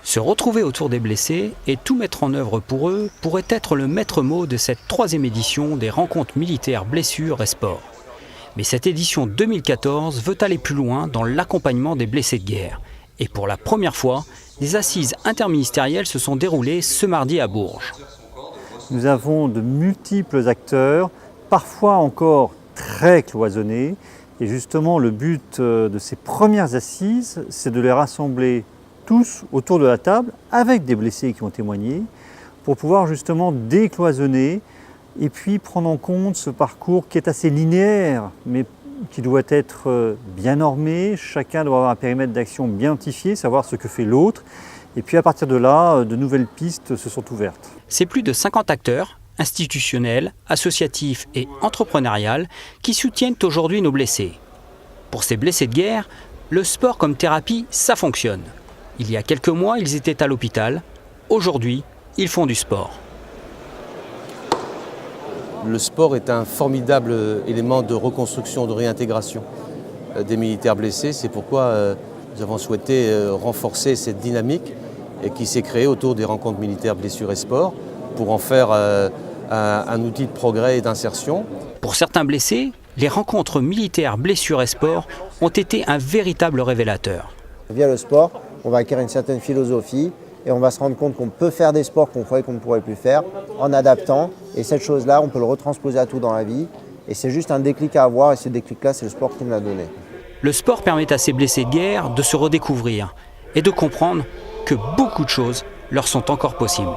Se retrouver autour des blessés et tout mettre en œuvre pour eux pourrait être le maître mot de cette 3e édition des rencontres militaires blessures et sport. Mais cette édition 2014 veut aller plus loin dans l'accompagnement des blessés de guerre. Et pour la première fois, des assises interministérielles se sont déroulées ce mardi à Bourges. Nous avons de multiples acteurs, parfois encore très cloisonnés. Et justement, le but de ces premières assises, c'est de les rassembler tous autour de la table, avec des blessés qui ont témoigné, pour pouvoir justement décloisonner et puis prendre en compte ce parcours qui est assez linéaire, mais qui doit être bien normé. Chacun doit avoir un périmètre d'action bien identifié, savoir ce que fait l'autre. Et puis à partir de là, de nouvelles pistes se sont ouvertes. C'est plus de 50 acteurs, institutionnels, associatifs et entrepreneuriales, qui soutiennent aujourd'hui nos blessés. Pour ces blessés de guerre, le sport comme thérapie, ça fonctionne. Il y a quelques mois, ils étaient à l'hôpital. Aujourd'hui, ils font du sport. Le sport est un formidable élément de reconstruction, de réintégration des militaires blessés. C'est pourquoi nous avons souhaité renforcer cette dynamique qui s'est créée autour des rencontres militaires blessures et sport pour en faire un outil de progrès et d'insertion. Pour certains blessés, les rencontres militaires blessures et sport ont été un véritable révélateur. Via le sport, on va acquérir une certaine philosophie et on va se rendre compte qu'on peut faire des sports qu'on croyait qu'on ne pourrait plus faire en adaptant. Et cette chose-là, on peut le retransposer à tout dans la vie. Et c'est juste un déclic à avoir et ce déclic-là, c'est le sport qui me l'a donné. Le sport permet à ces blessés de guerre de se redécouvrir et de comprendre que beaucoup de choses leur sont encore possibles.